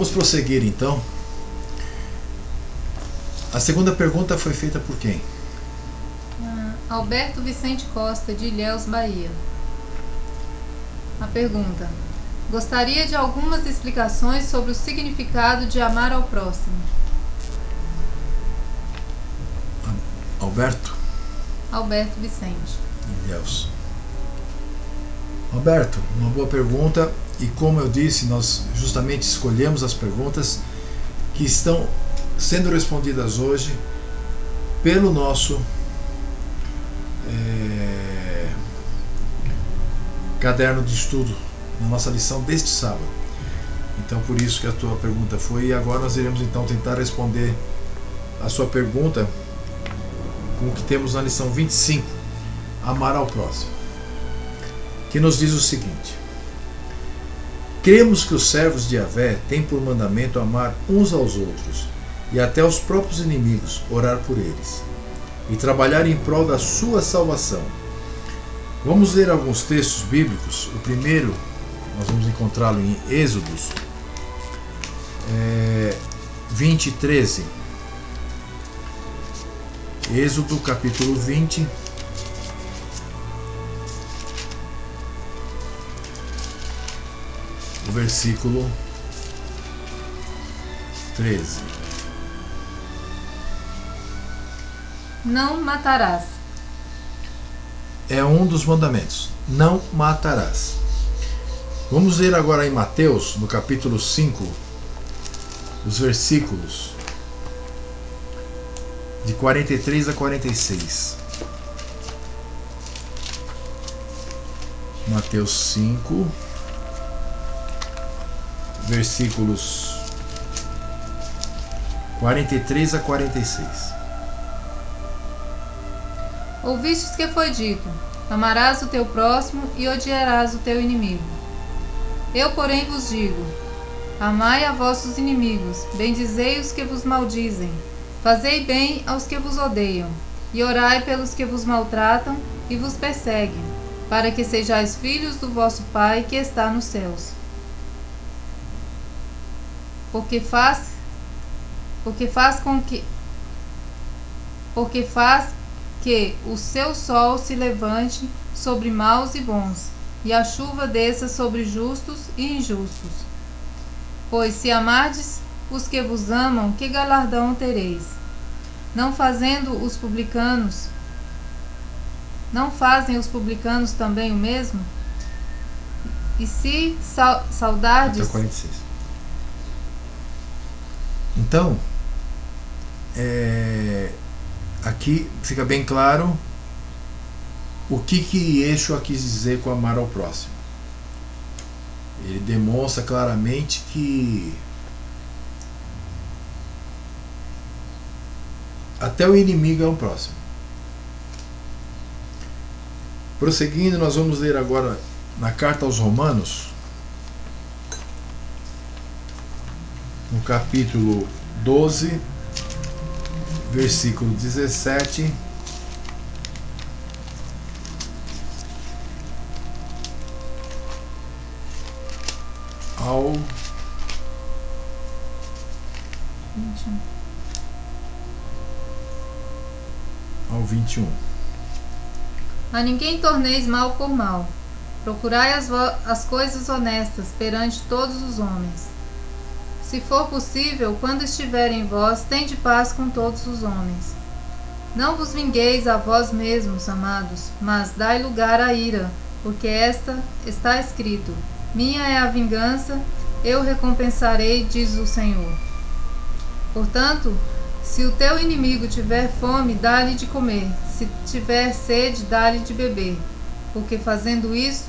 Vamos prosseguir então. A segunda pergunta foi feita por quem? Alberto Vicente Costa, de Ilhéus, Bahia. A pergunta: gostaria de algumas explicações sobre o significado de amar ao próximo. Alberto? Alberto Vicente. Ilhéus. Alberto, uma boa pergunta, e como eu disse, nós justamente escolhemos as perguntas que estão sendo respondidas hoje pelo nosso caderno de estudo, na nossa lição deste sábado. Então por isso que a tua pergunta foi, e agora nós iremos então tentar responder a sua pergunta com o que temos na lição 25, amar ao próximo, que nos diz o seguinte: cremos que os servos de Yahvé têm por mandamento amar uns aos outros e até os próprios inimigos, orar por eles e trabalhar em prol da sua salvação. Vamos ler alguns textos bíblicos. O primeiro, nós vamos encontrá-lo em Êxodos 20:13. Êxodo capítulo 20, o versículo 13. Não matarás. É um dos mandamentos. Não matarás. Vamos ler agora em Mateus, no capítulo 5, os versículos de 43 a 46. Mateus 5, versículos 43 a 46. Ouvistes que foi dito: amarás o teu próximo e odiarás o teu inimigo. Eu, porém, vos digo: amai a vossos inimigos, bendizei os que vos maldizem, fazei bem aos que vos odeiam, e orai pelos que vos maltratam e vos perseguem, para que sejais filhos do vosso Pai que está nos céus. Porque faz que o seu sol se levante sobre maus e bons, e a chuva desça sobre justos e injustos. Pois se amardes os que vos amam, que galardão tereis? Não fazem os publicanos também o mesmo? E se saudardes... Até 46. Então, aqui fica bem claro o que Yeshua quis dizer com amar ao próximo. Ele demonstra claramente que até o inimigo é um próximo. Prosseguindo, nós vamos ler agora na carta aos Romanos, no capítulo 12, versículo 17 ao 21. A ninguém torneis mal por mal. Procurai as coisas honestas perante todos os homens. Se for possível, quando estiver em vós, tende paz com todos os homens. Não vos vingueis a vós mesmos, amados, mas dai lugar à ira, porque está escrito: minha é a vingança, eu recompensarei, diz o Senhor. Portanto, se o teu inimigo tiver fome, dá-lhe de comer, se tiver sede, dá-lhe de beber, porque fazendo isso,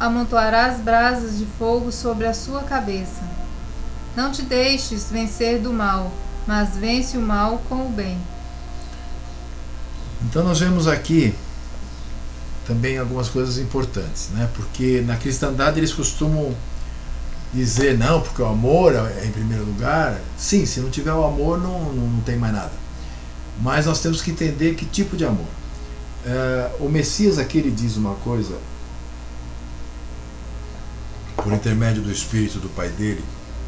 amontoarás brasas de fogo sobre a sua cabeça. Não te deixes vencer do mal, mas vence o mal com o bem. Então nós vemos aqui também algumas coisas importantes, né? Porque na cristandade eles costumam dizer, não, porque o amor é em primeiro lugar. Sim, se não tiver o amor não tem mais nada. Mas nós temos que entender que tipo de amor. O Messias aqui, ele diz uma coisa por intermédio do Espírito do Pai dele,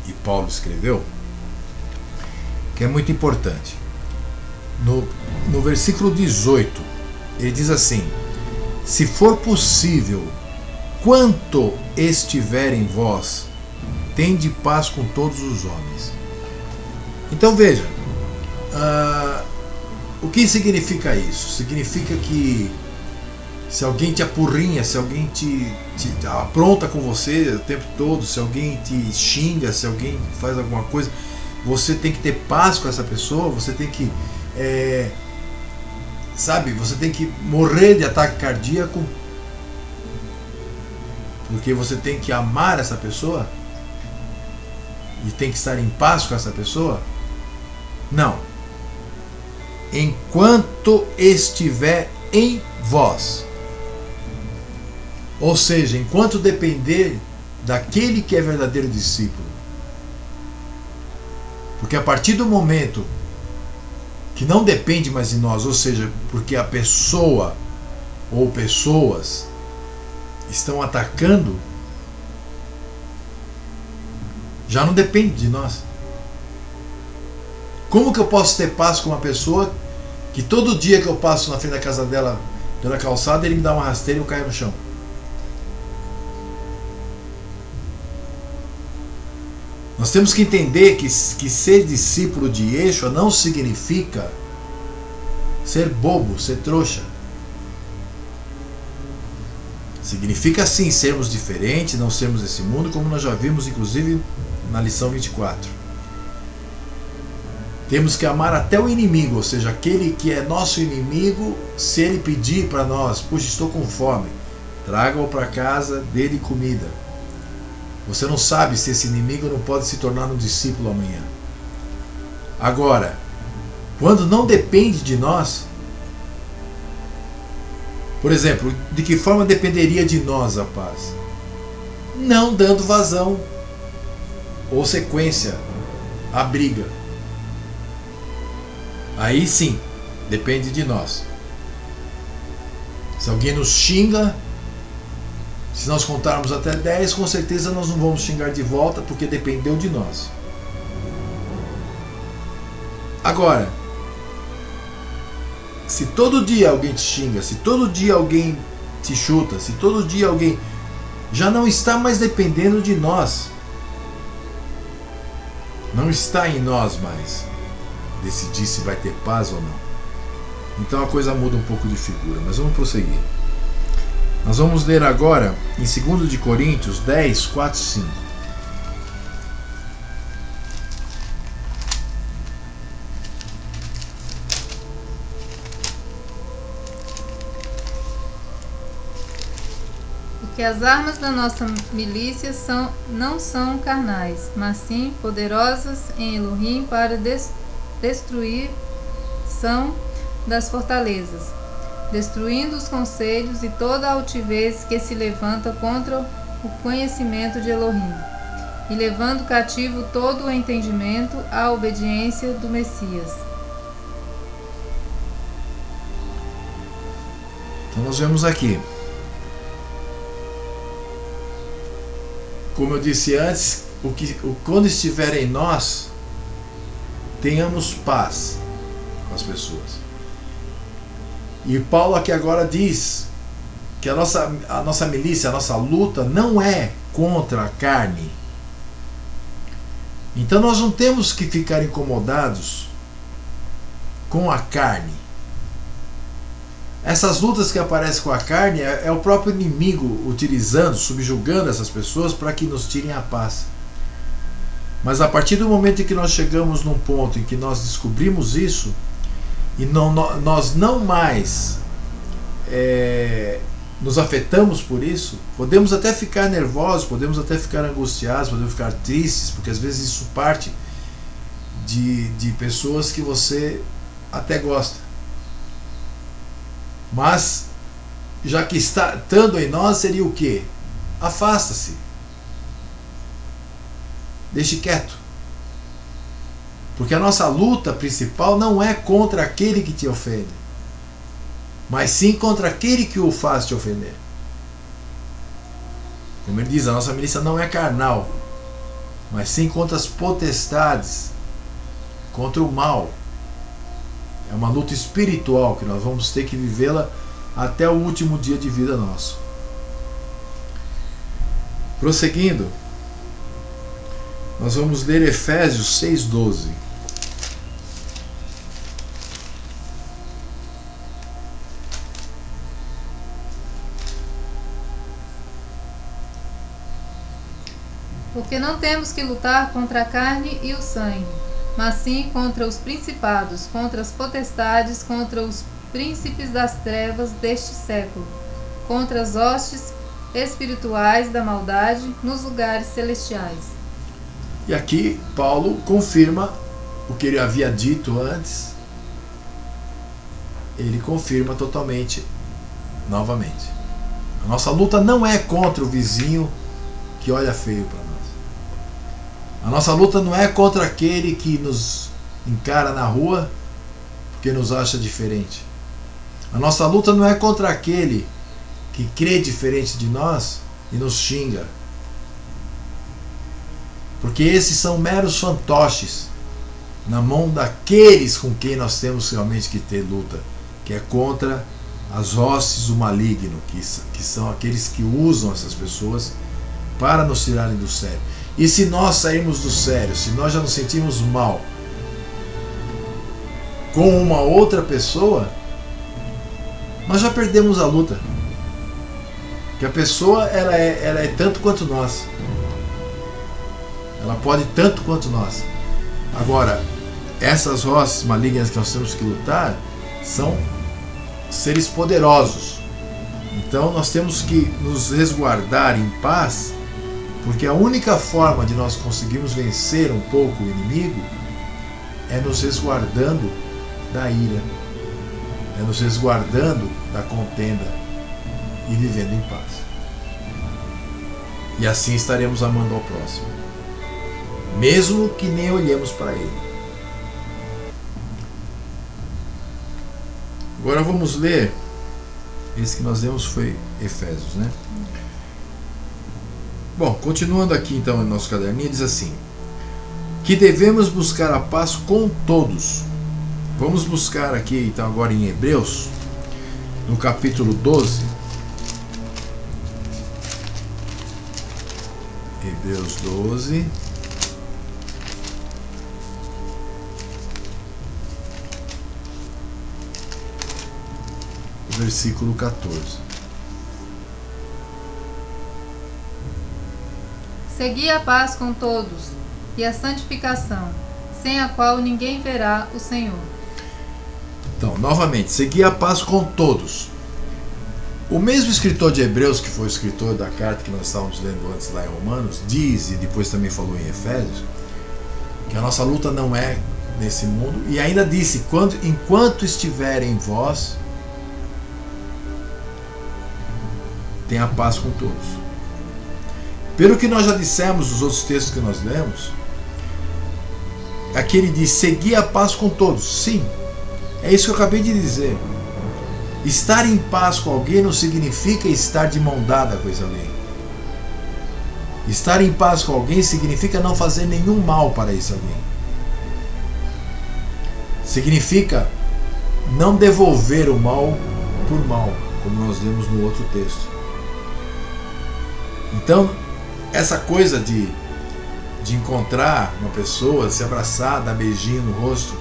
e Paulo escreveu, que é muito importante. No versículo 18, ele diz assim: se for possível, quanto estiver em vós, tende paz com todos os homens. Então veja, o que significa isso? Significa que se alguém te apurrinha, se alguém te apronta com você o tempo todo, se alguém te xinga, se alguém faz alguma coisa, você tem que ter paz com essa pessoa, você tem que você tem que morrer de ataque cardíaco, porque você tem que amar essa pessoa e tem que estar em paz com essa pessoa? Não. Enquanto estiver em vós, ou seja, enquanto depender daquele que é verdadeiro discípulo. Porque a partir do momento que não depende mais de nós, ou seja, porque a pessoa ou pessoas estão atacando, já não depende de nós. Como que eu posso ter paz com uma pessoa que todo dia que eu passo na frente da casa dela, pela calçada, ele me dá uma rasteira e eu caio no chão? Nós temos que entender que ser discípulo de Yeshua não significa ser bobo, ser trouxa. Significa sim sermos diferentes, não sermos desse mundo, como nós já vimos inclusive na lição 24. Temos que amar até o inimigo, ou seja, aquele que é nosso inimigo, se ele pedir para nós: puxa, estou com fome, traga-o para casa, dê-lhe comida. Você não sabe se esse inimigo não pode se tornar um discípulo amanhã. Agora, quando não depende de nós, por exemplo, de que forma dependeria de nós a paz? Não dando vazão ou sequência à briga. Aí sim, depende de nós. Se alguém nos xinga, se nós contarmos até 10, com certeza nós não vamos xingar de volta, porque dependeu de nós. Agora, se todo dia alguém te xinga, se todo dia alguém te chuta, se todo dia alguém, já não está mais dependendo de nós. Não está em nós mais decidir se vai ter paz ou não. Então a coisa muda um pouco de figura, mas vamos prosseguir. Nós vamos ler agora em 2 de Coríntios 10, 4 e 5. Porque as armas da nossa milícia não são carnais, mas sim poderosas em Elohim para destruição das fortalezas, destruindo os conselhos e toda a altivez que se levanta contra o conhecimento de Elohim, e levando cativo todo o entendimento à obediência do Messias. Então nós vemos aqui, como eu disse antes, quando estiver em nós, tenhamos paz com as pessoas. E Paulo aqui agora diz que a nossa milícia, a nossa luta não é contra a carne. Então nós não temos que ficar incomodados com a carne. Essas lutas que aparecem com a carne é o próprio inimigo utilizando, subjugando essas pessoas para que nos tirem a paz. Mas a partir do momento em que nós chegamos num ponto em que nós descobrimos isso, e nós não mais nos afetamos por isso, podemos até ficar nervosos, podemos até ficar angustiados, podemos ficar tristes, porque às vezes isso parte de pessoas que você até gosta. Mas, já que está estando em nós, seria o quê? Afasta-se. Deixe quieto. Porque a nossa luta principal não é contra aquele que te ofende, mas sim contra aquele que o faz te ofender. Como ele diz, a nossa milícia não é carnal, mas sim contra as potestades, contra o mal. É uma luta espiritual que nós vamos ter que vivê-la até o último dia de vida nosso. Prosseguindo, nós vamos ler Efésios 6:12. Porque não temos que lutar contra a carne e o sangue, mas sim contra os principados, contra as potestades, contra os príncipes das trevas deste século, contra as hostes espirituais da maldade nos lugares celestiais. E aqui Paulo confirma o que ele havia dito antes. Ele confirma totalmente, novamente. A nossa luta não é contra o vizinho que olha feio para nós. A nossa luta não é contra aquele que nos encara na rua porque nos acha diferente. A nossa luta não é contra aquele que crê diferente de nós e nos xinga. Porque esses são meros fantoches na mão daqueles com quem nós temos realmente que ter luta, que é contra as hostes do maligno, que são aqueles que usam essas pessoas para nos tirarem do sério. E se nós sairmos do sério, se nós já nos sentimos mal com uma outra pessoa, nós já perdemos a luta. Que a pessoa ela é tanto quanto nós. Ela pode tanto quanto nós. Agora, essas hostes malignas que nós temos que lutar são seres poderosos. Então nós temos que nos resguardar em paz, porque a única forma de nós conseguirmos vencer um pouco o inimigo é nos resguardando da ira, é nos resguardando da contenda e vivendo em paz. E assim estaremos amando ao próximo, mesmo que nem olhemos para ele. Agora vamos ler, esse que nós lemos foi Efésios, né? Bom, continuando aqui então no nosso caderninho, diz assim: que devemos buscar a paz com todos. Vamos buscar aqui então agora em Hebreus, no capítulo 12. Hebreus 12. Versículo 14. Segui a paz com todos e a santificação, sem a qual ninguém verá o Senhor. Então, novamente, segui a paz com todos. O mesmo escritor de Hebreus, que foi o escritor da carta que nós estávamos lendo antes lá em Romanos, diz, e depois também falou em Efésios, que a nossa luta não é nesse mundo, e ainda disse: enquanto estiver em vós, tenha paz com todos. Pelo que nós já dissemos nos outros textos que nós lemos, aqui ele diz: segui a paz com todos. Sim, é isso que eu acabei de dizer. Estar em paz com alguém não significa estar de mão dada com esse alguém. Estar em paz com alguém significa não fazer nenhum mal para esse alguém. Significa não devolver o mal por mal, como nós lemos no outro texto. Então, essa coisa de encontrar uma pessoa, se abraçar, dar beijinho no rosto,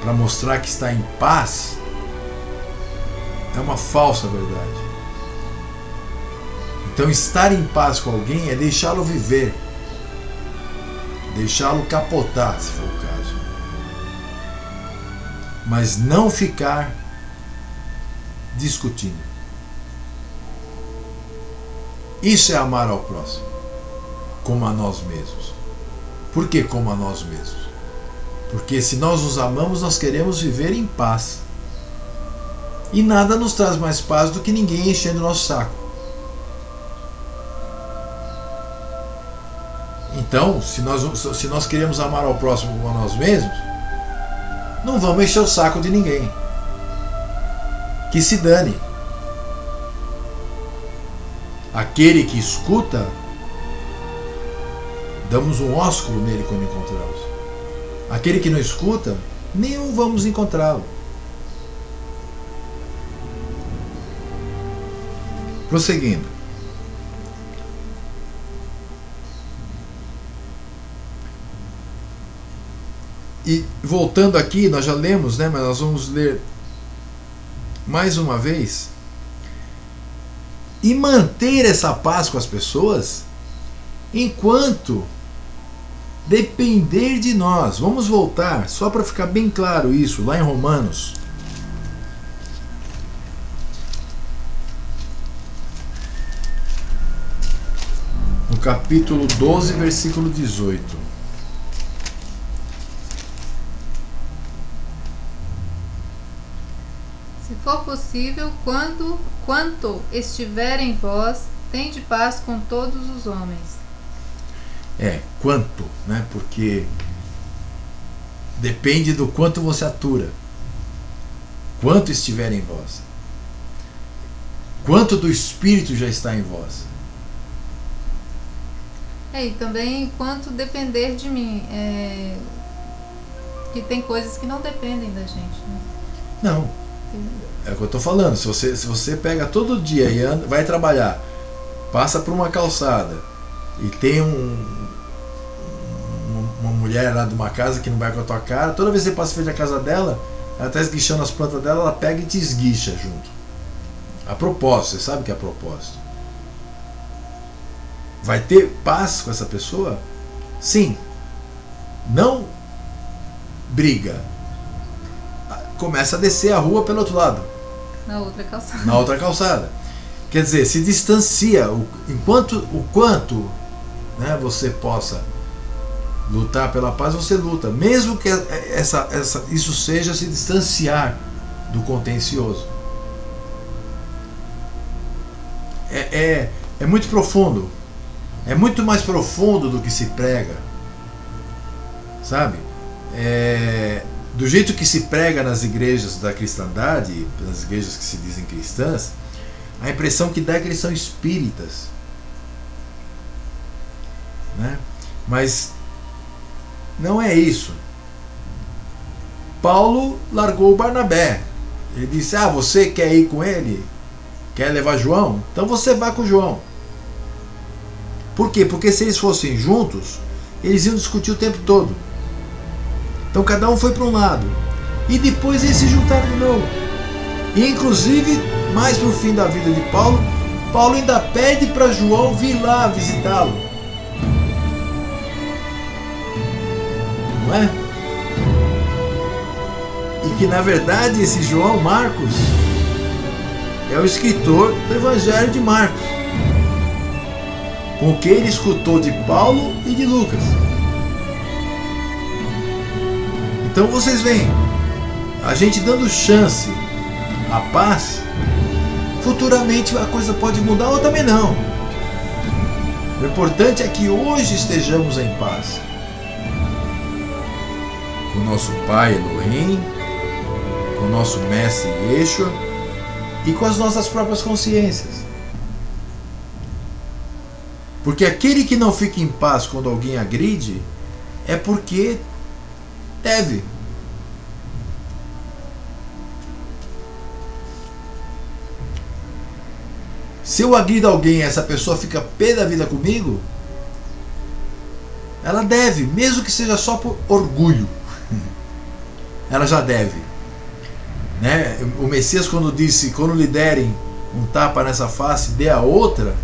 para mostrar que está em paz, é uma falsa verdade. Então, estar em paz com alguém é deixá-lo viver, deixá-lo capotar, se for o caso, mas não ficar discutindo. Isso é amar ao próximo, como a nós mesmos. Por que como a nós mesmos? Porque se nós nos amamos, nós queremos viver em paz. E nada nos traz mais paz do que ninguém enchendo o nosso saco. Então, se nós queremos amar ao próximo como a nós mesmos, não vamos encher o saco de ninguém. Que se dane. Aquele que escuta Damos um ósculo nele quando encontramos. Aquele que não escuta, nenhum vamos encontrá-lo. Prosseguindo. E voltando aqui, nós já lemos, né, mas nós vamos ler mais uma vez. E manter essa paz com as pessoas enquanto depender de nós. Vamos voltar, só para ficar bem claro isso, lá em Romanos. No capítulo 12, versículo 18. Se for possível, quanto estiver em vós, tende paz com todos os homens. Quanto, né? Porque depende do quanto você atura. Quanto estiver em vós. Quanto do Espírito já está em vós. E também quanto depender de mim. Que tem coisas que não dependem da gente, né? Não. É o que eu estou falando. Se você pega todo dia e vai trabalhar, passa por uma calçada e tem uma mulher lá de uma casa que não vai com a tua cara, toda vez que você passa frente à casa dela, ela está esguichando as plantas dela, ela pega e te esguicha junto. A propósito, você sabe que é a propósito. Vai ter paz com essa pessoa? Sim. Não briga. Começa a descer a rua pelo outro lado. Na outra calçada. Na outra calçada. Quer dizer, se distancia o quanto, né, você possa lutar pela paz, você luta. Mesmo que isso seja se distanciar do contencioso. É muito profundo. É muito mais profundo do que se prega. Sabe? Do jeito que se prega nas igrejas da cristandade, nas igrejas que se dizem cristãs, a impressão que dá é que eles são espíritas, né? Mas não é isso. Paulo largou o Barnabé. Ele disse: você quer ir com ele? Quer levar João? Então você vai com João. Por quê? Porque se eles fossem juntos, eles iam discutir o tempo todo. Então cada um foi para um lado. E depois eles se juntaram de novo. E inclusive, mais para o fim da vida de Paulo, Paulo ainda pede para João vir lá visitá-lo. Não é? E que na verdade esse João Marcos é o escritor do Evangelho de Marcos, com o que ele escutou de Paulo e de Lucas. Então vocês veem, a gente dando chance à paz, futuramente a coisa pode mudar ou também não. O importante é que hoje estejamos em paz com o nosso Pai Elohim, com o nosso Mestre Yeshua e com as nossas próprias consciências. Porque aquele que não fica em paz quando alguém agride é porque deve. Se eu agrido alguém e essa pessoa fica pé da vida comigo, ela deve, mesmo que seja só por orgulho. Ela já deve, né? O Messias, quando disse: quando lhe derem um tapa nessa face, dê a outra,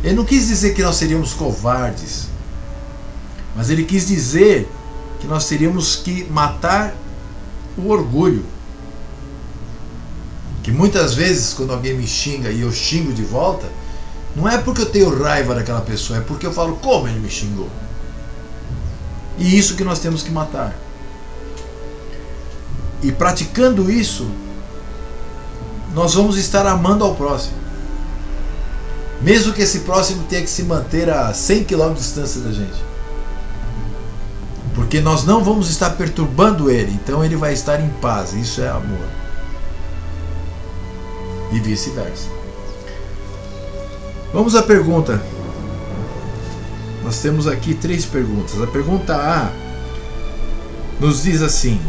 ele não quis dizer que nós seríamos covardes, mas ele quis dizer que nós teríamos que matar o orgulho. Que muitas vezes quando alguém me xinga e eu xingo de volta, não é porque eu tenho raiva daquela pessoa, é porque eu falo: como ele me xingou. E isso que nós temos que matar. E praticando isso, nós vamos estar amando ao próximo. Mesmo que esse próximo tenha que se manter a 100 km de distância da gente. Porque nós não vamos estar perturbando ele, então ele vai estar em paz. Isso é amor. E vice-versa. Vamos à pergunta nós temos aqui 3 perguntas. A pergunta A nos diz assim: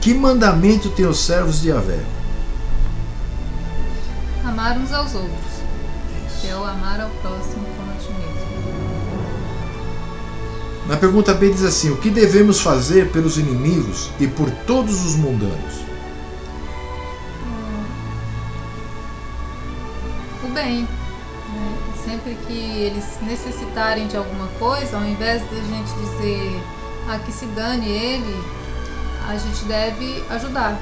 que mandamento tem os servos de Yahvé? Amar uns aos outros. Isso. Que é o amar ao próximo como a ti mesmo. Na pergunta B diz assim: o que devemos fazer pelos inimigos e por todos os mundanos? O bem. Né? Sempre que eles necessitarem de alguma coisa, ao invés de a gente dizer que se dane ele, a gente deve ajudar,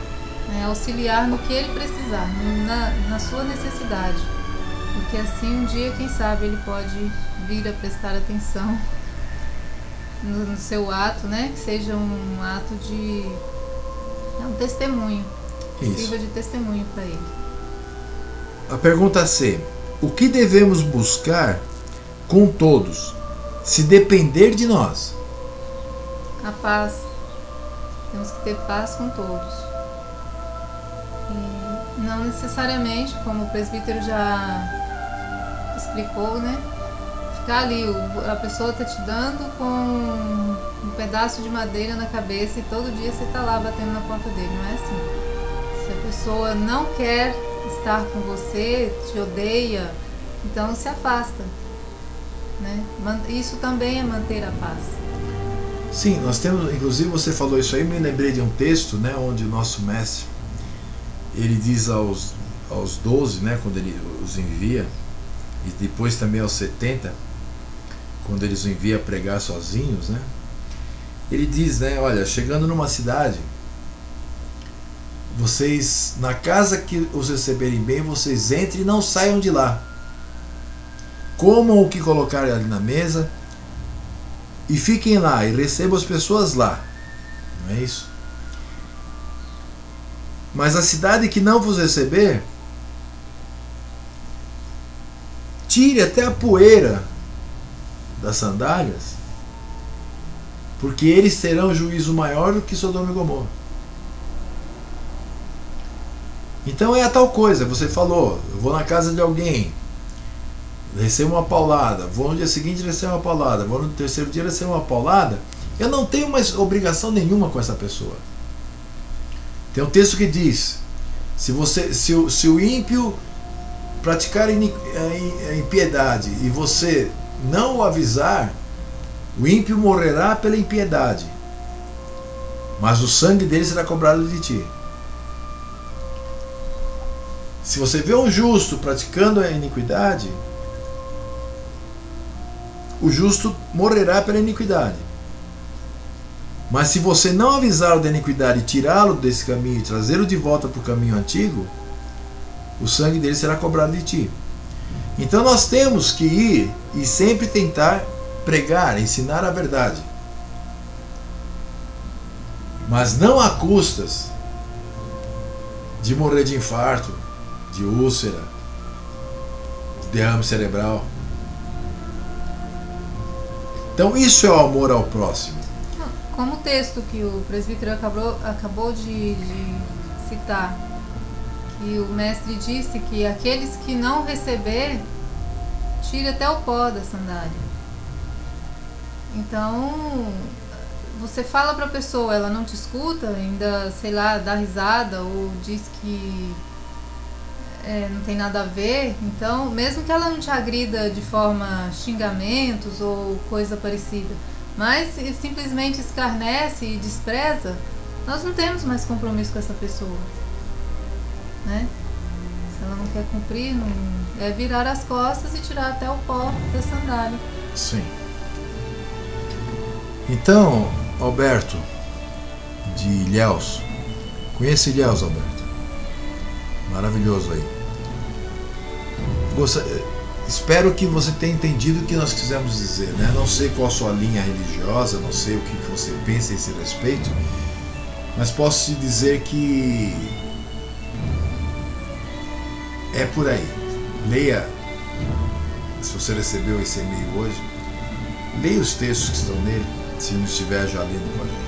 né? Auxiliar no que ele precisar, na sua necessidade. Porque assim um dia, quem sabe, ele pode vir a prestar atenção no seu ato, né? Que seja um ato de um testemunho, que sirva de testemunho para ele. A pergunta C: o que devemos buscar com todos, se depender de nós? A paz. Temos que ter paz com todos. E não necessariamente, como o presbítero já explicou, né? Ficar ali, a pessoa está te dando com um pedaço de madeira na cabeça e todo dia você está lá batendo na porta dele. Não é assim. Se a pessoa não quer estar com você, te odeia, então se afasta, né? Isso também é manter a paz. Sim, nós temos, inclusive você falou isso aí, me lembrei de um texto, né, onde o nosso mestre, ele diz aos 12, né, quando ele os envia, e depois também aos 70, quando ele os envia a pregar sozinhos, né, ele diz, né, olha, chegando numa cidade, vocês, na casa que os receberem bem, vocês entrem e não saiam de lá. Comam o que colocarem ali na mesa e fiquem lá e recebam as pessoas lá. Não é isso? Mas a cidade que não vos receber, tire até a poeira das sandálias, porque eles terão juízo maior do que Sodoma e Gomorra. Então é a tal coisa, você falou, eu vou na casa de alguém, recebo uma paulada, vou no dia seguinte recebo uma paulada, vou no terceiro dia recebo uma paulada, eu não tenho mais obrigação nenhuma com essa pessoa. Tem um texto que diz, se o ímpio praticar impiedade e você não o avisar, o ímpio morrerá pela impiedade, mas o sangue dele será cobrado de ti. Se você vê um justo praticando a iniquidade, o justo morrerá pela iniquidade. Mas se você não avisá-lo da iniquidade e tirá-lo desse caminho e trazê-lo de volta para o caminho antigo, o sangue dele será cobrado de ti. Então nós temos que ir e sempre tentar pregar, ensinar a verdade. Mas não a custas de morrer de infarto, de úlcera, de derrame cerebral. Então isso é o amor ao próximo. Como o texto que o presbítero acabou de citar, que o mestre disse que aqueles que não receber, tire até o pó da sandália. Então, você fala para a pessoa, ela não te escuta, ainda, sei lá, dá risada ou diz que não tem nada a ver. Então, mesmo que ela não te agrida de forma xingamentos ou coisa parecida, mas simplesmente escarnece e despreza, nós não temos mais compromisso com essa pessoa, né? Se ela não quer cumprir, é virar as costas e tirar até o pó da sandália. Sim. Então, Alberto de Ilhéus, conhece Ilhéus, Alberto? Maravilhoso aí. Espero que você tenha entendido o que nós quisemos dizer, né? Não sei qual a sua linha religiosa, não sei o que você pensa a esse respeito, mas posso te dizer que é por aí. Leia, se você recebeu esse e-mail hoje, leia os textos que estão nele, se não estiver já lendo com a gente.